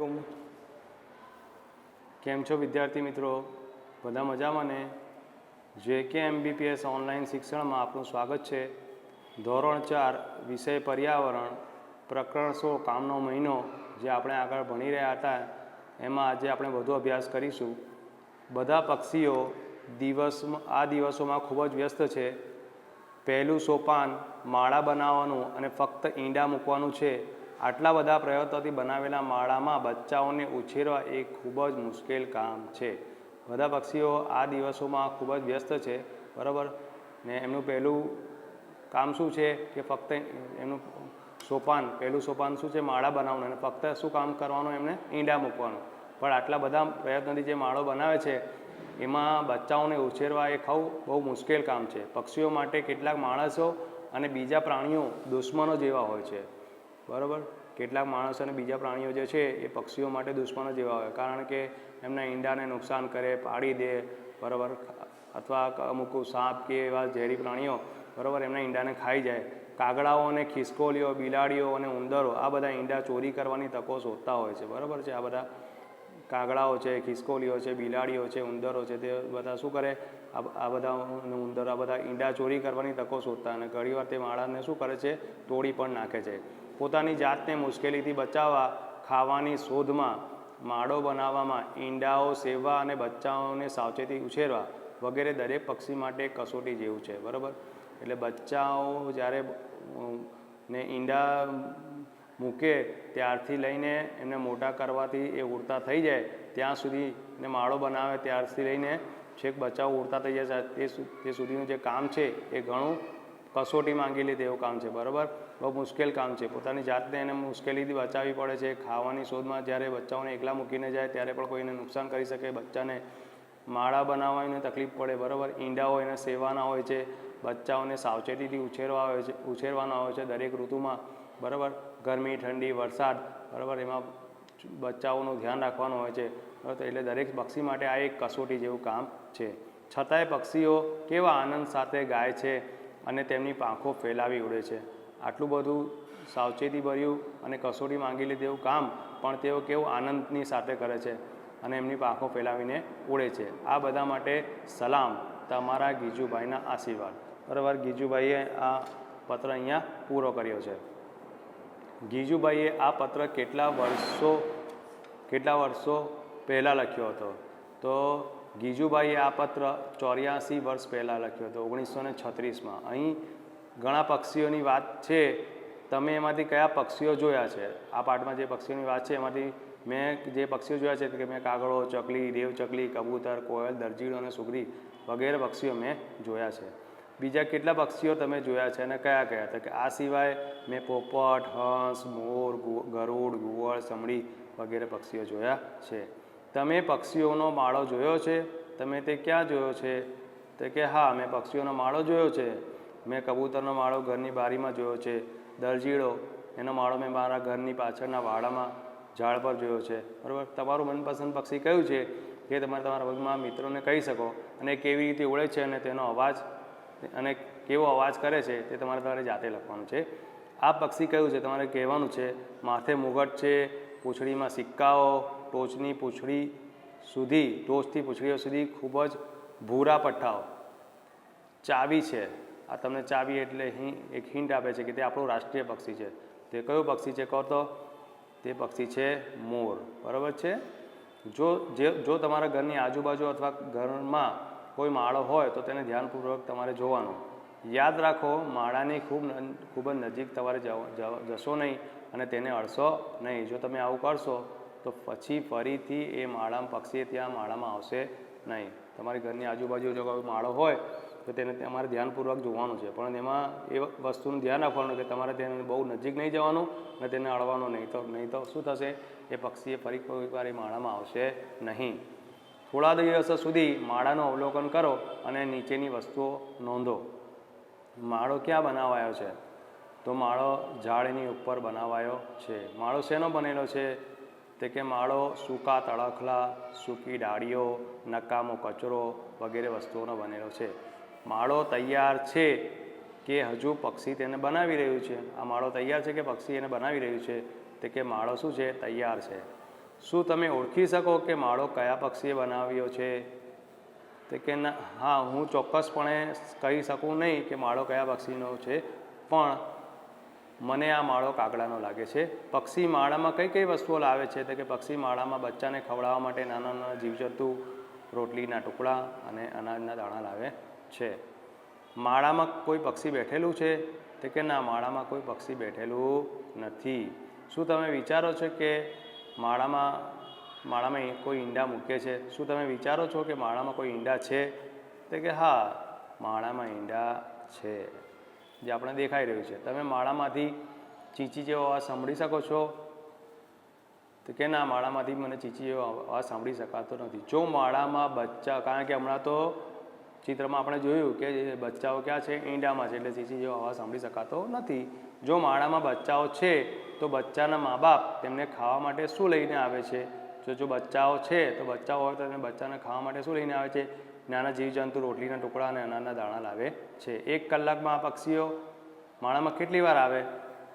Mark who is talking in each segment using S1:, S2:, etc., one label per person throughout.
S1: કેમ છો વિદ્યાર્થી મિત્રો? બધા મજામાં ને? JK MBPS ઓનલાઈન શિક્ષણમાં આપનું સ્વાગત છે. ધોરણ 4 વિષય પર્યાવરણ પ્રકરણ 16 કામનો મહિનો જે આપણે આગળ ભણી રહ્યા હતા એમાં આજે આપણે વધુ અભ્યાસ કરીશું. બધા પક્ષીઓ આ દિવસોમાં ખૂબ જ વ્યસ્ત છે. પહેલું સોપાન માળા બનાવવાનું અને ફક્ત ઈંડા મૂકવાનું છે. આટલા બધા પ્રયત્નોથી બનાવેલા માળામાં બચ્ચાઓને ઉછેરવા એ ખૂબ જ મુશ્કેલ કામ છે. બધા પક્ષીઓ આ દિવસોમાં ખૂબ જ વ્યસ્ત છે, બરાબર ને. એમનું પહેલું કામ શું છે કે ફક્ત એમનું પહેલું સોપાન શું છે? માળા બનાવવાનું. અને ફક્ત શું કામ કરવાનું? એમને ઈંડા મૂકવાનું. પણ આટલા બધા પ્રયત્નોથી જે માળો બનાવે છે એમાં બચ્ચાઓને ઉછેરવા એ બહુ મુશ્કેલ કામ છે. પક્ષીઓ માટે કેટલાક માણસો અને બીજા પ્રાણીઓ દુશ્મનો જેવા હોય છે, બરાબર. કેટલાક માણસો અને બીજા પ્રાણીઓ જે છે એ પક્ષીઓ માટે દુશ્મનો જેવા હોય, કારણ કે એમના ઈંડાને નુકસાન કરે, પાડી દે, બરાબર. અથવા અમુક સાપ કે એવા ઝેરી પ્રાણીઓ, બરાબર, એમના ઈંડાને ખાઈ જાય. કાગડાઓ અને ખિસકોલીઓ, બિલાડીઓ અને ઉંદરો આ બધા ઈંડા ચોરી કરવાની તકો શોધતા હોય છે, બરાબર છે. આ બધા કાગડાઓ છે, ખિસકોલીઓ છે, બિલાડીઓ છે, ઉંદરો છે, તે બધા શું કરે? આ બધા ઉંદરો આ બધા ઈંડા ચોરી કરવાની તકો શોધતા, અને ઘણીવાર તે માળાને શું કરે છે? તોડી પણ નાખે છે. પોતાની જાતને મુશ્કેલીથી બચાવવા, ખાવાની શોધમાં, માળો બનાવવામાં, ઈંડાઓ સેવવા અને બચ્ચાઓને સાવચેતી ઉછેરવા વગેરે દરેક પક્ષી માટે કસોટી જેવું છે, બરાબર. એટલે બચ્ચાઓ જ્યારે ને ઈંડા મૂકે ત્યારથી લઈને એમને મોટા કરવાથી એ ઉડતા થઈ જાય ત્યાં સુધી, ને માળો બનાવે ત્યારથી લઈને છેક બચ્ચાઓ ઉડતા થઈ જાય તે સુધીનું જે કામ છે એ ઘણું કસોટી માંગી લે તેવું કામ છે, બરાબર. બહુ મુશ્કેલ કામ છે. પોતાની જાતને એને મુશ્કેલીથી બચાવવી પડે છે. ખાવાની શોધમાં જ્યારે બચ્ચાઓને એકલા મૂકીને જાય ત્યારે પણ કોઈને નુકસાન કરી શકે બચ્ચાને. માળા બનાવવાની તકલીફ પડે, બરાબર. ઈંડાઓ એને સેવાના હોય છે. બચ્ચાઓને સાવચેતીથી ઉછેરવાના હોય છે દરેક ઋતુમાં, બરાબર. ગરમી, ઠંડી, વરસાદ, બરાબર, એમાં બચ્ચાઓનું ધ્યાન રાખવાનું હોય છે, બરાબર. એટલે દરેક પક્ષી માટે આ એક કસોટી જેવું કામ છે. છતાંય પક્ષીઓ કેવા આનંદ સાથે ગાય છે અને તેમની પાંખો ફેલાવી ઉડે છે. આટલું બધું સાવચેતીભર્યું અને કસોટી માંગી લે તેવું કામ પણ તેઓ કેવું આનંદની સાથે કરે છે અને એમની પાંખો ફેલાવીને ઉડે છે. આ બધા માટે સલામ, તમારા ગીજુભાઈના આશીર્વાદ, બરાબર. ગીજુભાઈએ આ પત્ર અહીંયા પૂરો કર્યો છે. ગીજુભાઈએ આ પત્ર કેટલા વર્ષો પહેલાં લખ્યો હતો? તો ગીજુભાઈએ આ પત્ર 84 વર્ષ પહેલાં લખ્યો હતો, 1936માં. અહીં ઘણા પક્ષીઓની વાત છે. તમે એમાંથી કયા પક્ષીઓ જોયા છે? આ પાઠમાં જે પક્ષીઓની વાત છે એમાંથી મેં જે પક્ષીઓ જોયા છે કે મેં કાગડો, ચકલી, દેવચકલી, કબૂતર, કોયલ, દરજીડો અને સુગરી વગેરે પક્ષીઓ મેં જોયા છે. બીજા કેટલા પક્ષીઓ તમે જોયા છે અને કયા કયા? તો કે આ સિવાય મેં પોપટ, હંસ, મોર, ગરુડ, ઘુવડ, સમડી વગેરે પક્ષીઓ જોયા છે. તમે પક્ષીઓનો માળો જોયો છે? તમે તે ક્યાં જોયો છે? તો કે હા, મેં પક્ષીઓનો માળો જોયો છે. મેં કબૂતરનો માળો ઘરની બારીમાં જોયો છે. દરજીડો એનો માળો મેં મારા ઘરની પાછળના વાડામાં ઝાડ પર જોયો છે, બરાબર. તમારું મનપસંદ પક્ષી કયું છે એ તમારે તમારા વર્ગમાં મિત્રોને કહી શકો. અને કેવી રીતે ઉડે છે અને તેનો અવાજ અને કેવો અવાજ કરે છે તે તમારે જાતે લખવાનું છે. આ પક્ષી કયું છે તમારે કહેવાનું છે. માથે મુગટ છે, પૂંછડીમાં સિક્કાઓ, ટોચથી પૂંછડીઓ સુધી ખૂબ જ ભૂરા પઠ્ઠાઓ, ચાવી છે. આ તમને ચાવી એટલે એક હિન્ટ આપે છે કે તે આપણું રાષ્ટ્રીય પક્ષી છે. તે કયું પક્ષી છે કહો તો? તે પક્ષી છે મોર, બરાબર છે. જો તમારા ઘરની આજુબાજુ અથવા ઘરમાં કોઈ માળો હોય તો તેને ધ્યાનપૂર્વક તમારે જોવાનો. યાદ રાખો, માળાની ખૂબ જ નજીક તમારે જશો નહીં અને તેને અડશો નહીં. જો તમે આવું કરશો તો પછી ફરીથી એ પક્ષી ત્યાં માળામાં આવશે નહીં. તમારી ઘરની આજુબાજુ જો કોઈ માળો હોય તો તેને તમારે ધ્યાનપૂર્વક જોવાનું છે, પણ એમાં એ વસ્તુનું ધ્યાન રાખવાનું કે તમારે તેને બહુ નજીક નહીં જવાનું અને તેને અડવાનું નહીં તો શું થશે? એ પક્ષી ફરી કોઈ વાર એ માળામાં આવશે નહીં. થોડા દિવસો સુધી માળાનું અવલોકન કરો અને નીચેની વસ્તુઓ નોંધો. માળો ક્યાં બનાવાયો છે? તો માળો ઝાડની ઉપર બનાવાયો છે. માળો શેનો બનેલો છે? તે કે માળો સૂકા તણખલા, સૂકી ડાળીઓ, નકામો કચરો વગેરે વસ્તુઓનો બનેલો છે. માળો તૈયાર છે કે હજુ પક્ષી તેને બનાવી રહ્યું છે? આ માળો તૈયાર છે કે પક્ષી એને બનાવી રહ્યું છે? તે કે માળો શું છે? તૈયાર છે. શું તમે ઓળખી શકો કે માળો કયા પક્ષીએ બનાવ્યો છે? તો કે ના, હા, હું ચોક્કસપણે કહી શકું નહીં કે માળો કયા પક્ષીનો છે, પણ મને આ માળો કાગડાનો લાગે છે. પક્ષી માળામાં કઈ કઈ વસ્તુઓ લાવે છે? તો કે પક્ષી માળામાં બચ્ચાને ખવડાવવા માટે નાના નાના જીવજંતુ, રોટલીના ટુકડા અને અનાજના દાણા લાવે છે. માળામાં કોઈ પક્ષી બેઠેલું છે? તો કે ના, માળામાં કોઈ પક્ષી બેઠેલું નથી. શું તમે વિચારો છો કે માળામાં કોઈ ઈંડા મૂકે છે? શું તમે વિચારો છો કે માળામાં કોઈ ઈંડા છે? તો કે હા, માળામાં ઈંડા છે, જે આપણે દેખાઈ રહ્યું છે. તમે માળામાંથી ચીંચી જેવો અવાજ સાંભળી શકો છો? તો કે ના, માળામાંથી મને ચીંચી જેવો અવાજ સાંભળી શકાતો નથી. જો માળામાં બચ્ચા, કારણ કે હમણાં તો ચિત્રમાં આપણે જોયું કે બચ્ચાઓ ક્યાં છે? ઈંડામાં છે, એટલે ચીંચી જેવો અવાજ સાંભળી શકાતો નથી. જો માળામાં બચ્ચાઓ છે તો બચ્ચાના મા બાપ તેમને ખાવા માટે શું લઈને આવે છે? જો બચ્ચાઓ છે તો બચ્ચાઓ હોય તો તેને બચ્ચાને ખાવા માટે શું લઈને આવે છે? નાના જીવજંતુ, રોટલીના ટુકડા અને અનાજના દાણા લાવે છે. 1 કલાકમાં આ પક્ષીઓ માળામાં કેટલી વાર આવે?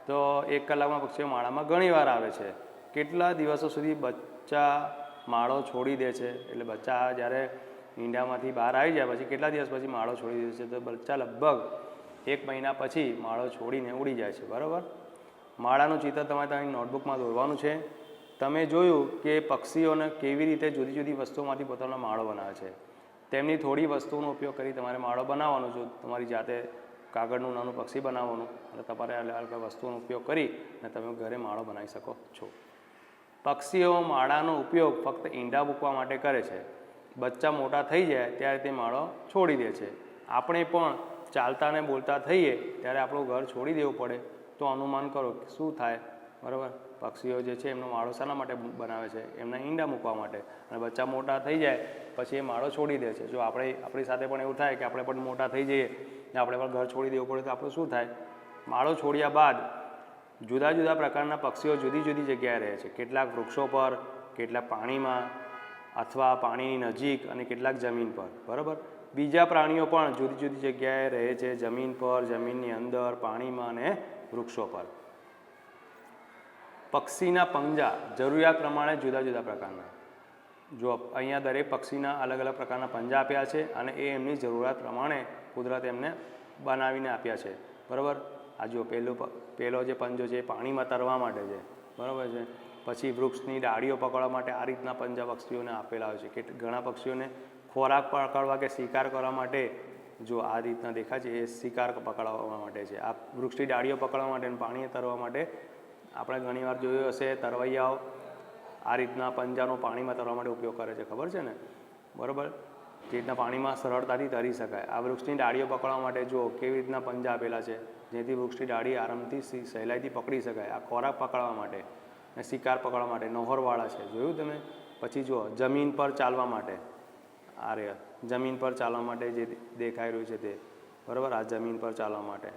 S1: તો 1 કલાકમાં પક્ષીઓ માળામાં ઘણી વાર આવે છે. કેટલા દિવસો સુધી બચ્ચા માળો છોડી દે છે? એટલે બચ્ચા જ્યારે ઈંડામાંથી બહાર આવી જાય પછી કેટલા દિવસ પછી માળો છોડી દે છે? તો બચ્ચા લગભગ 1 મહિના પછી માળો છોડીને ઉડી જાય છે. બરાબર. માળાનું ચિત્ર તમારે તમારી નોટબુકમાં દોરવાનું છે. તમે જોયું કે પક્ષીઓને કેવી રીતે જુદી જુદી વસ્તુઓમાંથી પોતાનો માળો બનાવે છે. તેમની થોડી વસ્તુઓનો ઉપયોગ કરી તમારે માળો બનાવવાનો છે. તમારી જાતે કાગળનું નાનું પક્ષી બનાવવાનું અને તમારે અલગ અલગ વસ્તુઓનો ઉપયોગ કરી અને તમે ઘરે માળો બનાવી શકો છો. પક્ષીઓ માળાનો ઉપયોગ ફક્ત ઈંડા મૂકવા માટે કરે છે. બચ્ચા મોટા થઈ જાય ત્યારે તે માળો છોડી દે છે. આપણે પણ ચાલતા અને બોલતા થઈએ ત્યારે આપણું ઘર છોડી દેવું પડે, તો અનુમાન કરો શું થાય? બરાબર. પક્ષીઓ જે છે એમનો માળો શાના માટે બનાવે છે? એમના ઈંડા મૂકવા માટે. અને બચ્ચા મોટા થઈ જાય પછી એ માળો છોડી દે છે. જો આપણી સાથે પણ એવું થાય કે આપણે પણ મોટા થઈ જઈએ ને આપણે પણ ઘર છોડી દેવું પડે તો આપણું શું થાય? માળો છોડ્યા બાદ જુદા જુદા પ્રકારના પક્ષીઓ જુદી જુદી જગ્યાએ રહે છે. કેટલાક વૃક્ષો પર, કેટલાક પાણીમાં અથવા પાણીની નજીક અને કેટલાક જમીન પર. બરાબર. બીજા પ્રાણીઓ પણ જુદી જુદી જગ્યાએ રહે છે, જમીન પર, જમીનની અંદર, પાણીમાં અને વૃક્ષો પર. પક્ષીના પંજા જરૂરિયાત પ્રમાણે જુદા જુદા પ્રકારના. જો અહીંયા દરેક પક્ષીના અલગ અલગ પ્રકારના પંજા આપ્યા છે અને એ એમની જરૂરિયાત પ્રમાણે કુદરત એમને બનાવીને આપ્યા છે. બરાબર. આ જો પહેલો જે પંજો છે એ પાણીમાં તરવા માટે છે. બરાબર છે. પછી વૃક્ષની ડાળીઓ પકડવા માટે આ રીતના પંજા પક્ષીઓને આપેલા હોય છે. કે ઘણા પક્ષીઓને ખોરાક પકડવા કે શિકાર કરવા માટે જો આ રીતના દેખાય છે એ શિકાર પકડવા માટે છે. આ વૃક્ષની ડાળીઓ પકડવા માટે અને પાણીએ તરવા માટે આપણે ઘણીવાર જોયું હશે તરવૈયાઓ આ રીતના પંજાનો પાણીમાં તરવા માટે ઉપયોગ કરે છે. ખબર છે ને? બરાબર. જે રીતના પાણીમાં સરળતાથી તરી શકાય. આ વૃક્ષની ડાળીઓ પકડવા માટે જો કેવી રીતના પંજા આપેલા છે, જેથી વૃક્ષની ડાળી આરામથી સહેલાઈથી પકડી શકાય. આ ખોરાક પકડવા માટે અને શિકાર પકડવા માટે નહોરવાળા છે. જોયું તમે? પછી જુઓ જમીન પર ચાલવા માટે. આ રે જમીન પર ચાલવા માટે જે દેખાઈ રહ્યું છે તે. બરાબર. આ જમીન પર ચાલવા માટે.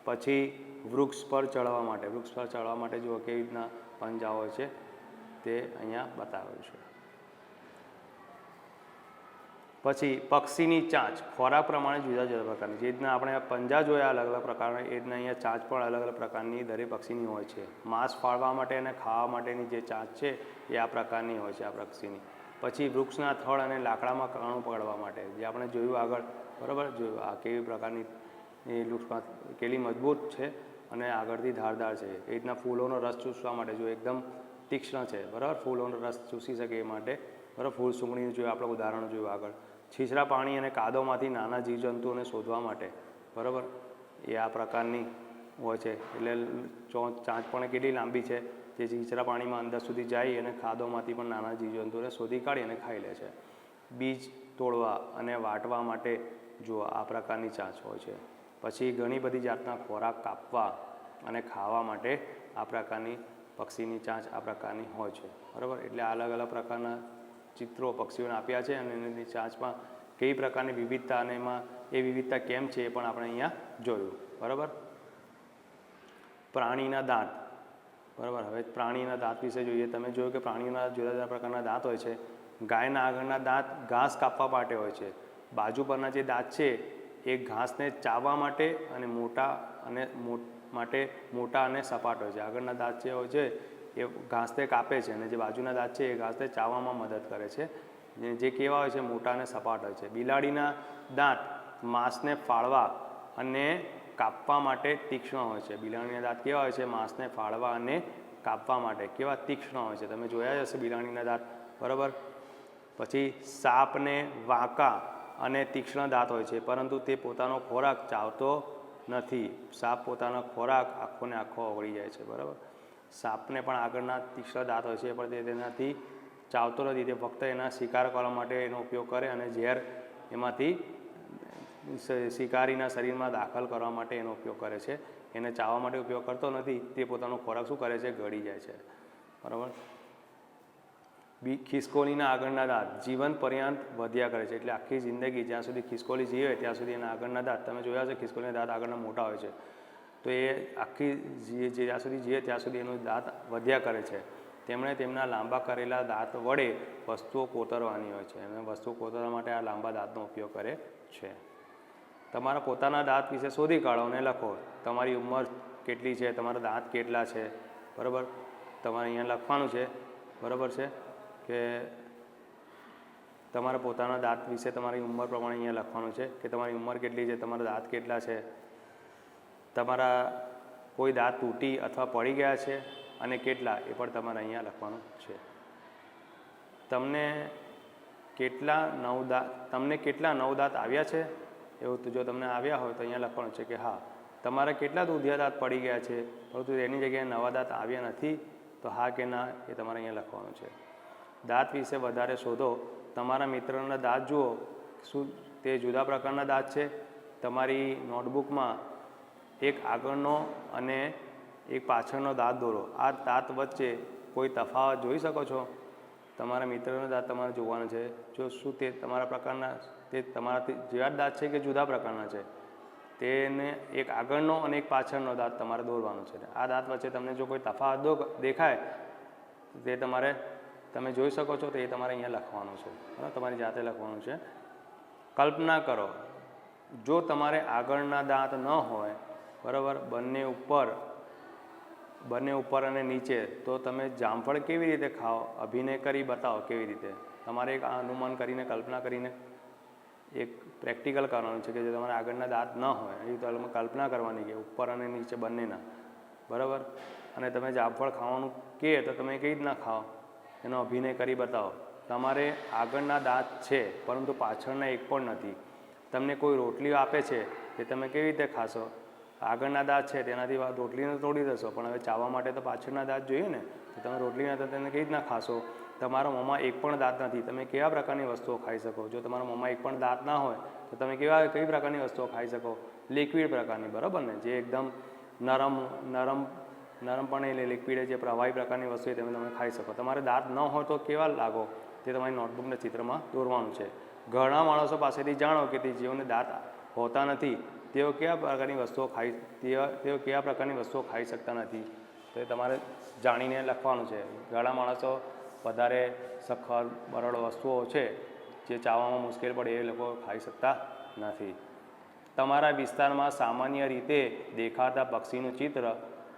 S1: પછી વૃક્ષ પર ચડવા માટે. વૃક્ષ પર ચડવા માટે જુઓ કેવી રીતના પંજા હોય છે તે અહીંયા બતાવેલું છે. પછી પક્ષીની ચાંચ ખોરાક પ્રમાણે જુદા જુદા પ્રકારની. જે રીતના આપણે પંજા જોયા અલગ અલગ પ્રકારના, એ રીતના અહીંયા ચાંચ પણ અલગ અલગ પ્રકારની દરેક પક્ષીની હોય છે. માંસ ફાળવા માટે અને ખાવા માટેની જે ચાંચ છે એ આ પ્રકારની હોય છે આ પક્ષીની. પછી વૃક્ષના થડ અને લાકડામાં કાણું પકડવા માટે, જે આપણે જોયું આગળ. બરાબર. જોયું આ કેવી પ્રકારની એ વૃક્ષમાં કેટલી મજબૂત છે અને આગળથી ધારદાર છે. એ રીતના ફૂલોનો રસ ચૂસવા માટે જો એકદમ તીક્ષ્ણ છે. બરાબર. ફૂલોનો રસ ચૂસી શકે એ માટે. બરાબર. ફૂલ સૂંઘણીનું જોયું આપણે ઉદાહરણ જોયું આગળ. છીછરા પાણી અને કાદવમાંથી નાના જીવજંતુઓને શોધવા માટે. બરાબર. એ આ પ્રકારની હોય છે. એટલે ચાંચ પણ કેટલી લાંબી છે, જે છીછરા પાણીમાં અંદર સુધી જાય અને કાદવમાંથી પણ નાના જીવજંતુઓને શોધી કાઢી અને ખાઈ લે છે. બીજ તોડવા અને વાટવા માટે જો આ પ્રકારની ચાંચ હોય છે. પછી ઘણી બધી જાતના ખોરાક કાપવા અને ખાવા માટે આ પ્રકારની પક્ષીની ચાંચ આ પ્રકારની હોય છે. બરાબર. એટલે અલગ અલગ પ્રકારના ચિત્રો પક્ષીઓને આપ્યા છે અને એની ચાંચમાં કઈ પ્રકારની વિવિધતા અને એમાં એ વિવિધતા કેમ છે એ પણ આપણે અહીંયા જોયું. બરાબર. પ્રાણીના દાંત. બરાબર. હવે પ્રાણીના દાંત વિશે જોઈએ. તમે જોયું કે પ્રાણીઓના જુદા જુદા પ્રકારના દાંત હોય છે. ગાયના આગળના દાંત ઘાસ કાપવા માટે હોય છે. બાજુ પરના જે દાંત છે એ ઘાસને ચાવવા માટે અને મોટા અને સપાટ હોય છે. આગળના દાંત જે હોય છે એ ઘાસ તે કાપે છે અને જે બાજુના દાંત છે એ ઘાસ તે ચાવવામાં મદદ કરે છે, જે કેવા હોય છે, મોટા અને સપાટ હોય છે. બિલાડીના દાંત માંસને ફાળવા અને કાપવા માટે તીક્ષ્ણ હોય છે. બિલાડીના દાંત કેવા હોય છે? માંસને ફાળવા અને કાપવા માટે કેવા તીક્ષ્ણ હોય છે. તમે જોયા જ હશે બિલાડીના દાંત, બરાબર. પછી સાપને વાંકા અને તીક્ષ્ણ દાંત હોય છે, પરંતુ તે પોતાનો ખોરાક ચાવતો નથી. સાપ પોતાનો ખોરાક આખોને આખો ઓગળી જાય છે, બરાબર. સાપને પણ આગળના તીક્ષ્ણ દાંત હોય છે, પણ તે તેનાથી ચાવતો નથી. તે ફક્ત એના શિકાર કરવા માટે એનો ઉપયોગ કરે અને ઝેર એમાંથી શિકારીના શરીરમાં દાખલ કરવા માટે એનો ઉપયોગ કરે છે. એને ચાવવા માટે ઉપયોગ કરતો નથી. તે પોતાનો ખોરાક શું કરે છે? ગળી જાય છે, બરાબર. ખિસકોલીના આગળના દાંત જીવન પર્યંત વધ્યા કરે છે, એટલે આખી જિંદગી જ્યાં સુધી ખિસકોલી જીવે ત્યાં સુધી એના આગળના દાંત, તમે જોયા છે ખિસકોલીના દાંત આગળના મોટા હોય છે, તો એ આખી જ્યાં સુધી જીવે ત્યાં સુધી એનું દાંત વધ્યા કરે છે. તેમણે તેમના લાંબા કરેલા દાંત વડે વસ્તુઓ કોતરવાની હોય છે અને વસ્તુઓ કોતરવા માટે આ લાંબા દાંતનો ઉપયોગ કરે છે. તમારા પોતાના દાંત વિશે શોધી કાઢો અને લખો. તમારી ઉંમર કેટલી છે, તમારા દાંત કેટલા છે, બરાબર. તમારે અહીંયા લખવાનું છે, બરાબર છે, કે તમારા પોતાના દાંત વિશે તમારી ઉંમર પ્રમાણે અહીંયા લખવાનું છે કે તમારી ઉંમર કેટલી છે, તમારા દાંત કેટલા છે, તમારા કોઈ દાંત તૂટી અથવા પડી ગયા છે અને કેટલા, એ પણ તમારે અહીંયા લખવાનું છે. તમને કેટલા નવ દાંત આવ્યા છે, એવું તો જો તમને આવ્યા હોય તો અહીંયા લખવાનું છે કે હા. તમારા કેટલા દૂધિયા દાંત પડી ગયા છે પરંતુ એની જગ્યાએ નવા દાંત આવ્યા નથી, તો હા કે ના એ તમારે અહીંયા લખવાનું છે. દાંત વિશે વધારે શોધો. તમારા મિત્રના દાંત જુઓ, શું તે જુદા પ્રકારના દાંત છે? તમારી નોટબુકમાં એક આગળનો અને એક પાછળનો દાંત દોરો. આ દાંત વચ્ચે કોઈ તફાવત જોઈ શકો છો? તમારા મિત્રનો દાંત તમારે જોવાનો છે. જો શું તે તમારા પ્રકારના, તે તમારાથી જેવા જ દાંત છે કે જુદા પ્રકારના છે, તેને એક આગળનો અને એક પાછળનો દાંત તમારે દોરવાનો છે. આ દાંત વચ્ચે તમને જો કોઈ તફાવત દેખાય તે તમે જોઈ શકો છો, તો એ તમારે અહીંયા લખવાનું છે, બરાબર. તમારી જાતે લખવાનું છે. કલ્પના કરો, જો તમારે આગળના દાંત ન હોય, બરાબર, બંને ઉપર અને નીચે, તો તમે જામફળ કેવી રીતે ખાઓ? અભિનય કરી બતાવો કેવી રીતે. તમારે એક અનુમાન કરીને, કલ્પના કરીને એક પ્રેક્ટિકલ કરવાનું છે કે જો તમારે આગળના દાંત ન હોય, એ તો તમે કલ્પના કરવાની કે ઉપર અને નીચે બંનેના, બરાબર. અને તમે જામફળ ખાવાનું કહે તો તમે કેવી રીતના ખાઓ એનો અભિનય કરી બતાવો. તમારે આગળના દાંત છે પરંતુ પાછળના એક પણ નથી. તમને કોઈ રોટલી આપે છે તે તમે કેવી રીતે ખાશો? આગળના દાંત છે તેનાથી રોટલીને તોડી દેશો, પણ હવે ચાવવા માટે તો પાછળના દાંત જોઈએ ને, તો તમે રોટલીને તો તેને કેવી રીતના ખાશો? તમારા મોંમાં એક પણ દાંત નથી, તમે કેવા પ્રકારની વસ્તુઓ ખાઈ શકો? જો તમારા મોંમાં એક પણ દાંત ના હોય તો તમે કઈ પ્રકારની વસ્તુઓ ખાઈ શકો? લિક્વિડ પ્રકારની, બરાબર ને, જે એકદમ નરમપણે લિક્વિડ, જે પ્રવાહી પ્રકારની વસ્તુ તમે ખાઈ શકો. તમારે દાંત ન હોય તો કેવા લાગો તે તમારી નોટબુકના ચિત્રમાં દોરવાનું છે. ઘણા માણસો પાસેથી જાણો કે તે જેઓને દાંત હોતા નથી તેઓ કેવા પ્રકારની વસ્તુઓ ખાઈ શકતા નથી, તો એ તમારે જાણીને લખવાનું છે. ઘણા માણસો વધારે સખત બરડ વસ્તુઓ છે જે ચાવવામાં મુશ્કેલ પડે એ લોકો ખાઈ શકતા નથી. તમારા વિસ્તારમાં સામાન્ય રીતે દેખાતા પક્ષીનું ચિત્ર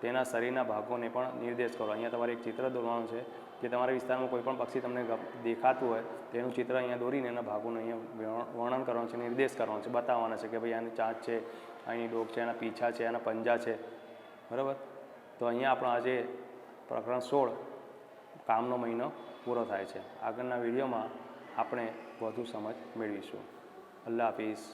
S1: તેના શરીરના ભાગોને પણ નિર્દેશ કરો. અહીંયા તમારે એક ચિત્ર દોરવાનું છે કે તમારા વિસ્તારમાં કોઈ પણ પક્ષી તમને દેખાતું હોય તેનું ચિત્ર અહીંયા દોરીને એના ભાગોનું અહીંયા વર્ણન કરવાનું છે, નિર્દેશ કરવાનો છે, બતાવવાના છે કે ભાઈ આની ચાંચ છે, અહીંની ડોક છે, એના પીછા છે, એના પંજા છે, બરાબર. તો અહીંયા આપણો આજે પ્રકરણ 16 કામનો મહિનો પૂરો થાય છે. આગળના વિડીયોમાં આપણે વધુ સમજ મેળવીશું. અલ્લાહ હાફિઝ.